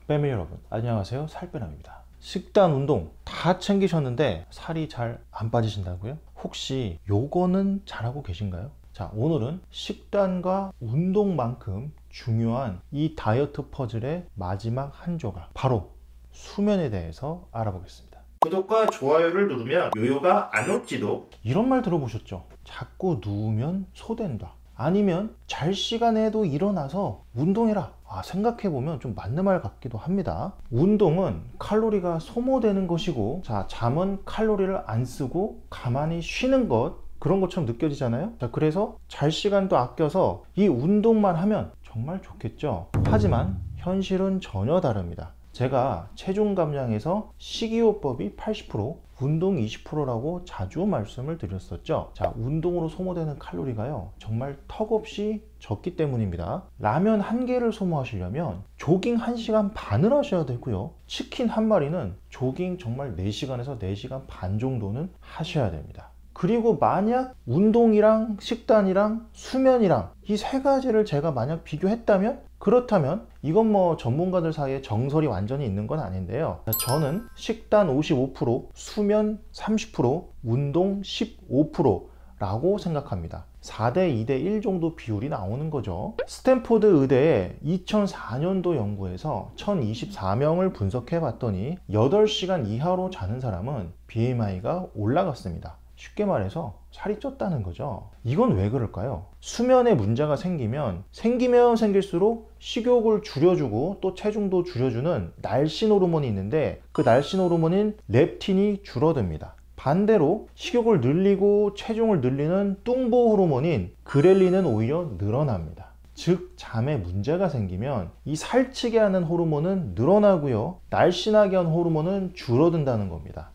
패밀리 여러분 안녕하세요. 살빼남입니다. 식단 운동 다 챙기셨는데 살이 잘 안 빠지신다고요? 혹시 요거는 잘하고 계신가요? 자, 오늘은 식단과 운동만큼 중요한 이 다이어트 퍼즐의 마지막 한 조각, 바로 수면에 대해서 알아보겠습니다. 구독과 좋아요를 누르면 요요가 안 올지도, 이런 말 들어보셨죠? 자꾸 누우면 소된다, 아니면 잘 시간에도 일어나서 운동해라. 생각해보면 좀 맞는 말 같기도 합니다. 운동은 칼로리가 소모되는 것이고, 자, 잠은 칼로리를 안 쓰고 가만히 쉬는 것, 그런 것처럼 느껴지잖아요. 자, 그래서 잘 시간도 아껴서 이 운동만 하면 정말 좋겠죠. 하지만 현실은 전혀 다릅니다. 제가 체중 감량에서 식이요법이 80%, 운동 20%라고 자주 말씀을 드렸었죠. 자, 운동으로 소모되는 칼로리가요, 정말 턱없이 적기 때문입니다. 라면 한 개를 소모하시려면 조깅 1시간 반을 하셔야 되고요. 치킨 한 마리는 조깅 정말 4시간에서 4시간 반 정도는 하셔야 됩니다. 그리고 만약 운동이랑 식단이랑 수면이랑 이 세 가지를 제가 만약 비교했다면, 그렇다면 이건 뭐 전문가들 사이에 정설이 완전히 있는 건 아닌데요. 저는 식단 55%, 수면 30%, 운동 15%라고 생각합니다. 4대 2대 1 정도 비율이 나오는 거죠. 스탠포드 의대의 2004년도 연구에서 1024명을 분석해 봤더니 8시간 이하로 자는 사람은 BMI가 올라갔습니다. 쉽게 말해서 살이 쪘다는 거죠. 이건 왜 그럴까요? 수면에 문제가 생기면 생길수록 식욕을 줄여주고 또 체중도 줄여주는 날씬 호르몬이 있는데, 그 날씬 호르몬인 렙틴이 줄어듭니다. 반대로 식욕을 늘리고 체중을 늘리는 뚱보 호르몬인 그렐린은 오히려 늘어납니다. 즉, 잠에 문제가 생기면 이 살찌게 하는 호르몬은 늘어나고요, 날씬하게 하는 호르몬은 줄어든다는 겁니다.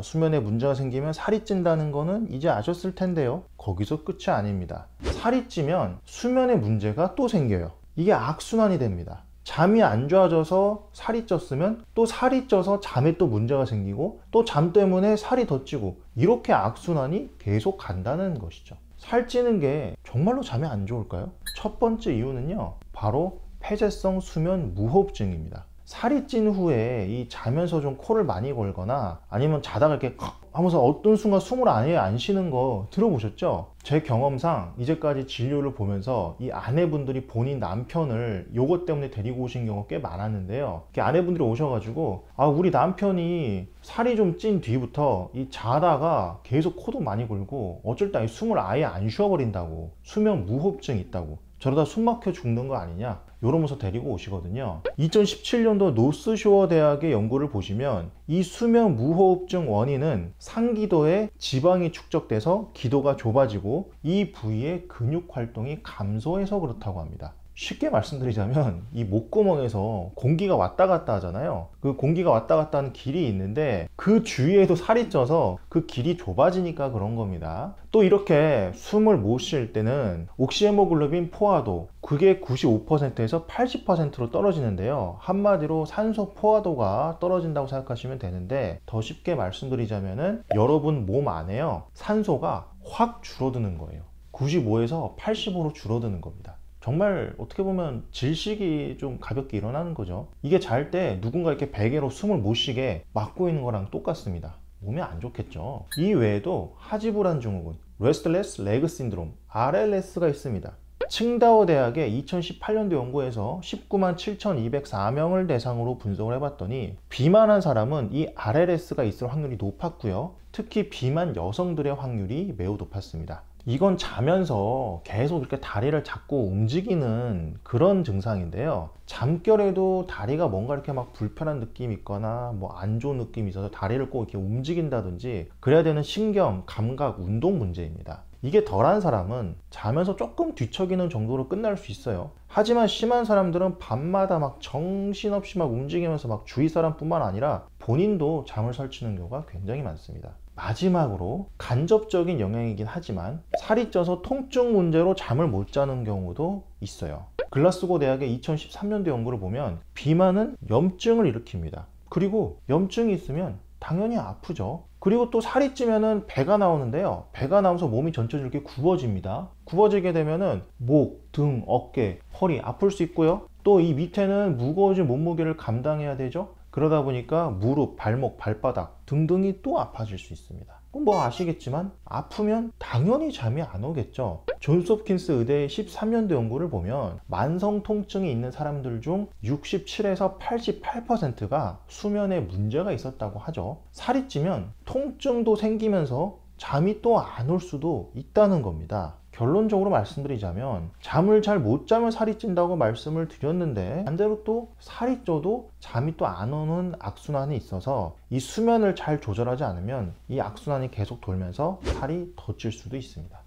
수면에 문제가 생기면 살이 찐다는 거는 이제 아셨을 텐데요, 거기서 끝이 아닙니다. 살이 찌면 수면에 문제가 또 생겨요. 이게 악순환이 됩니다. 잠이 안 좋아져서 살이 쪘으면 또 살이 쪄서 잠에 또 문제가 생기고, 또 잠 때문에 살이 더 찌고, 이렇게 악순환이 계속 간다는 것이죠. 살찌는 게 정말로 잠이 안 좋을까요? 첫 번째 이유는요, 바로 폐쇄성 수면 무호흡증입니다. 살이 찐 후에 이 자면서 좀 코를 많이 골거나 아니면 자다가 이렇게 하면서 어떤 순간 숨을 아예 안 쉬는 거 들어보셨죠? 제 경험상 이제까지 진료를 보면서 이 아내분들이 본인 남편을 요것 때문에 데리고 오신 경우가 꽤 많았는데요. 아내분들이 오셔가지고 우리 남편이 살이 좀 찐 뒤부터 이 자다가 계속 코도 많이 골고 어쩔 때 숨을 아예 안 쉬어버린다고, 수면 무호흡증이 있다고, 저러다 숨 막혀 죽는 거 아니냐, 이러면서 데리고 오시거든요. 2017년도 노스쇼어 대학의 연구를 보시면 이 수면 무호흡증 원인은 상기도에 지방이 축적돼서 기도가 좁아지고 이 부위의 근육 활동이 감소해서 그렇다고 합니다. 쉽게 말씀드리자면 이 목구멍에서 공기가 왔다 갔다 하잖아요. 그 공기가 왔다 갔다 하는 길이 있는데 그 주위에도 살이 쪄서 그 길이 좁아지니까 그런 겁니다. 또 이렇게 숨을 못 쉴 때는 옥시헤모글로빈 포화도, 그게 95%에서 80%로 떨어지는데요. 한마디로 산소 포화도가 떨어진다고 생각하시면 되는데, 더 쉽게 말씀드리자면은 여러분 몸 안에요, 산소가 확 줄어드는 거예요. 95에서 85로 줄어드는 겁니다. 정말 어떻게 보면 질식이 좀 가볍게 일어나는 거죠. 이게 잘 때 누군가 이렇게 베개로 숨을 못 쉬게 막고 있는 거랑 똑같습니다. 몸에 안 좋겠죠. 이 외에도 하지불안 증후군, Restless Leg Syndrome, RLS가 있습니다. 칭다오 대학의 2018년도 연구에서 19만 7,204명을 대상으로 분석을 해봤더니 비만한 사람은 이 RLS가 있을 확률이 높았고요, 특히 비만 여성들의 확률이 매우 높았습니다. 이건 자면서 계속 이렇게 다리를 자꾸 움직이는 그런 증상인데요, 잠결에도 다리가 뭔가 이렇게 막 불편한 느낌이 있거나 뭐 안 좋은 느낌이 있어서 다리를 꼭 이렇게 움직인다든지 그래야 되는 신경, 감각, 운동 문제입니다. 이게 덜한 사람은 자면서 조금 뒤척이는 정도로 끝날 수 있어요. 하지만 심한 사람들은 밤마다 막 정신없이 막 움직이면서 막 주위 사람뿐만 아니라 본인도 잠을 설치는 경우가 굉장히 많습니다. 마지막으로 간접적인 영향이긴 하지만 살이 쪄서 통증 문제로 잠을 못 자는 경우도 있어요. 글라스고 대학의 2013년도 연구를 보면 비만은 염증을 일으킵니다. 그리고 염증이 있으면 당연히 아프죠. 그리고 또 살이 찌면은 배가 나오는데요, 배가 나오면서 몸이 전체적으로 이렇게 굽어집니다. 굽어지게 되면은 목, 등, 어깨, 허리 아플 수 있고요, 또 이 밑에는 무거워진 몸무게를 감당해야 되죠. 그러다 보니까 무릎, 발목, 발바닥 등등이 또 아파질 수 있습니다. 뭐 아시겠지만 아프면 당연히 잠이 안 오겠죠. 존스홉킨스 의대의 13년도 연구를 보면 만성 통증이 있는 사람들 중 67에서 88%가 수면에 문제가 있었다고 하죠. 살이 찌면 통증도 생기면서 잠이 또 안 올 수도 있다는 겁니다. 결론적으로 말씀드리자면 잠을 잘 못 자면 살이 찐다고 말씀을 드렸는데, 반대로 또 살이 쪄도 잠이 또 안 오는 악순환이 있어서 이 수면을 잘 조절하지 않으면 이 악순환이 계속 돌면서 살이 더 찔 수도 있습니다.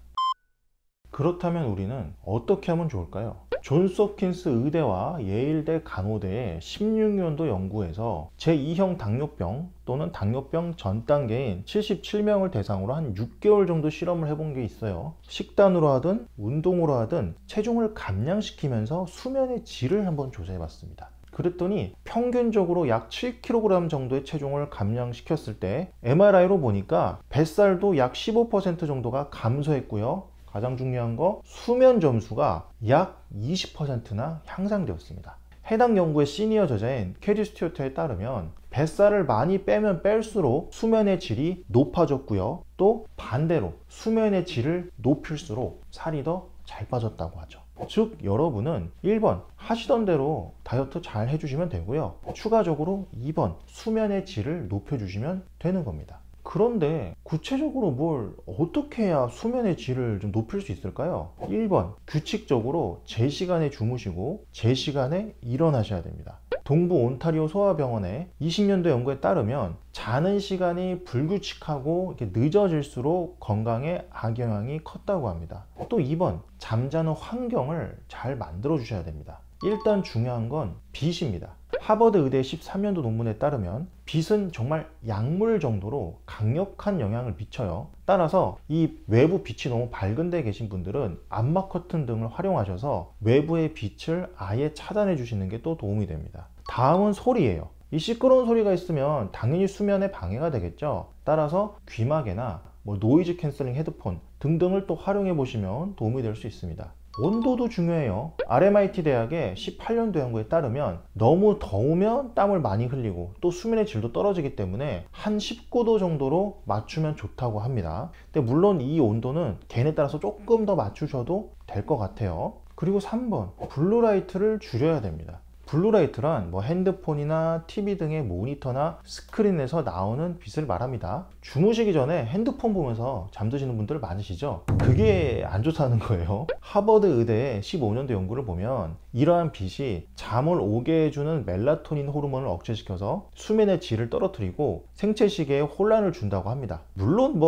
그렇다면 우리는 어떻게 하면 좋을까요? 존스홉킨스 의대와 예일대 간호대의 16년도 연구에서 제2형 당뇨병 또는 당뇨병 전 단계인 77명을 대상으로 한 6개월 정도 실험을 해본 게 있어요. 식단으로 하든 운동으로 하든 체중을 감량시키면서 수면의 질을 한번 조사해 봤습니다. 그랬더니 평균적으로 약 7kg 정도의 체중을 감량시켰을 때 MRI로 보니까 뱃살도 약 15% 정도가 감소했고요. 가장 중요한 거, 수면 점수가 약 20%나 향상되었습니다. 해당 연구의 시니어 저자인 캐리 스튜어트에 따르면 뱃살을 많이 빼면 뺄수록 수면의 질이 높아졌고요. 또 반대로 수면의 질을 높일수록 살이 더 잘 빠졌다고 하죠. 즉 여러분은 1번 하시던 대로 다이어트 잘 해주시면 되고요. 추가적으로 2번 수면의 질을 높여주시면 되는 겁니다. 그런데 구체적으로 뭘 어떻게 해야 수면의 질을 좀 높일 수 있을까요? 1번, 규칙적으로 제 시간에 주무시고 제 시간에 일어나셔야 됩니다. 동부 온타리오 소아병원의 20년도 연구에 따르면 자는 시간이 불규칙하고 이렇게 늦어질수록 건강에 악영향이 컸다고 합니다. 또 2번, 잠자는 환경을 잘 만들어 주셔야 됩니다. 일단 중요한 건 빛입니다. 하버드 의대 13년도 논문에 따르면 빛은 정말 약물 정도로 강력한 영향을 미쳐요. 따라서 이 외부 빛이 너무 밝은 데 계신 분들은 암막 커튼 등을 활용하셔서 외부의 빛을 아예 차단해 주시는 게 또 도움이 됩니다. 다음은 소리예요. 이 시끄러운 소리가 있으면 당연히 수면에 방해가 되겠죠. 따라서 귀마개나 노이즈 캔슬링 헤드폰 등등을 또 활용해 보시면 도움이 될 수 있습니다. 온도도 중요해요. RMIT 대학의 18년도 연구에 따르면 너무 더우면 땀을 많이 흘리고 또 수면의 질도 떨어지기 때문에 한 19도 정도로 맞추면 좋다고 합니다. 근데 물론 이 온도는 개인에 따라서 조금 더 맞추셔도 될 것 같아요. 그리고 3번, 블루라이트를 줄여야 됩니다. 블루라이트란 핸드폰이나 TV 등의 모니터나 스크린에서 나오는 빛을 말합니다. 주무시기 전에 핸드폰 보면서 잠드시는 분들 많으시죠? 그게 안 좋다는 거예요. 하버드 의대의 15년도 연구를 보면 이러한 빛이 잠을 오게 해주는 멜라토닌 호르몬을 억제시켜서 수면의 질을 떨어뜨리고 생체 시계에 혼란을 준다고 합니다. 물론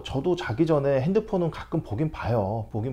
저도 자기 전에 핸드폰은 가끔 보긴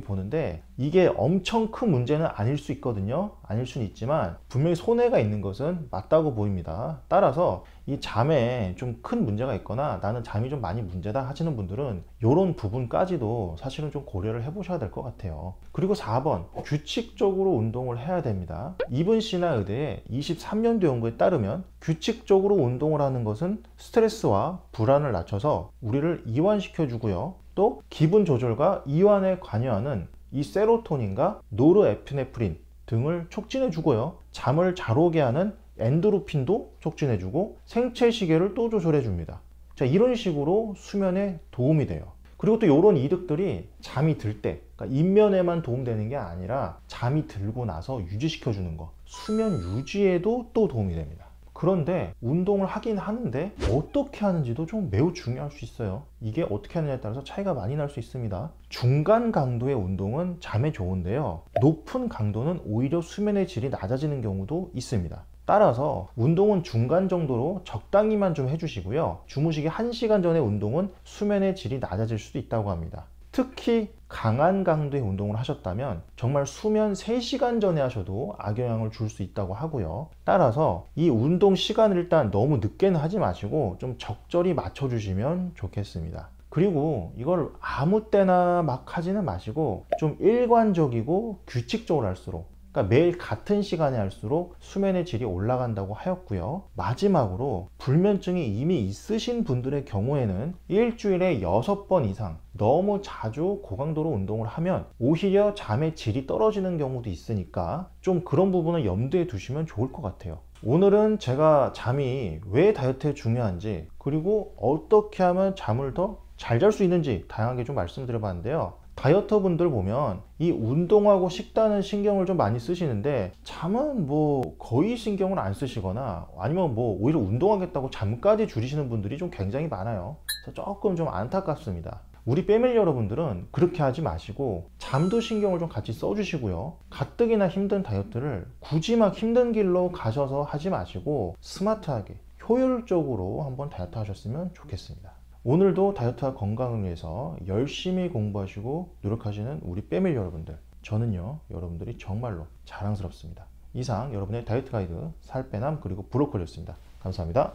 보는데 이게 엄청 큰 문제는 아닐 수 있거든요. 아닐 수는 있지만 분명히 손해가 있는 것은 맞다고 보입니다. 따라서 이 잠에 좀 큰 문제가 있거나 나는 잠이 좀 많이 문제다 하시는 분들은 이런 부분까지도 사실은 좀 고려를 해 보셔야 될 것 같아요. 그리고 4번, 규칙적으로 운동을 해야 됩니다. 이븐 시나 의대의 23년도 연구에 따르면 규칙적으로 운동을 하는 것은 스트레스와 불안을 낮춰서 우리를 이완시켜 주고요. 또 기분 조절과 이완에 관여하는 이 세로토닌과 노르에피네프린 등을 촉진해 주고요. 잠을 잘 오게 하는 엔도르핀도 촉진해 주고 생체 시계를 또 조절해 줍니다. 자, 이런 식으로 수면에 도움이 돼요. 그리고 또 이런 이득들이 잠이 들 때, 그러니까 입면에만 도움되는 게 아니라 잠이 들고 나서 유지시켜 주는 거, 수면 유지에도 또 도움이 됩니다. 그런데 운동을 하긴 하는데 어떻게 하는지도 좀 매우 중요할 수 있어요. 이게 어떻게 하느냐에 따라서 차이가 많이 날 수 있습니다. 중간 강도의 운동은 잠에 좋은데요, 높은 강도는 오히려 수면의 질이 낮아지는 경우도 있습니다. 따라서 운동은 중간 정도로 적당히만 좀 해주시고요. 주무시기 1시간 전에 운동은 수면의 질이 낮아질 수도 있다고 합니다. 특히 강한 강도의 운동을 하셨다면 정말 수면 3시간 전에 하셔도 악영향을 줄 수 있다고 하고요. 따라서 이 운동 시간을 일단 너무 늦게는 하지 마시고 좀 적절히 맞춰주시면 좋겠습니다. 그리고 이걸 아무 때나 막 하지는 마시고 좀 일관적이고 규칙적으로 할수록 그러니까 매일 같은 시간에 할수록 수면의 질이 올라간다고 하였고요. 마지막으로 불면증이 이미 있으신 분들의 경우에는 일주일에 6번 이상 너무 자주 고강도로 운동을 하면 오히려 잠의 질이 떨어지는 경우도 있으니까 좀 그런 부분을 염두에 두시면 좋을 것 같아요. 오늘은 제가 잠이 왜 다이어트에 중요한지, 그리고 어떻게 하면 잠을 더 잘 잘 수 있는지 다양하게 좀 말씀드려 봤는데요. 다이어터 분들 보면 이 운동하고 식단은 신경을 좀 많이 쓰시는데 잠은 뭐 거의 신경을 안 쓰시거나 아니면 뭐 오히려 운동하겠다고 잠까지 줄이시는 분들이 좀 굉장히 많아요. 그래서 조금 좀 안타깝습니다. 우리 패밀리 여러분들은 그렇게 하지 마시고 잠도 신경을 좀 같이 써주시고요. 가뜩이나 힘든 다이어트를 굳이 막 힘든 길로 가셔서 하지 마시고 스마트하게 효율적으로 한번 다이어트 하셨으면 좋겠습니다. 오늘도 다이어트와 건강을 위해서 열심히 공부하시고 노력하시는 우리 패밀리 여러분들, 저는요 여러분들이 정말로 자랑스럽습니다. 이상 여러분의 다이어트 가이드 살빼남 그리고 브로콜리였습니다. 감사합니다.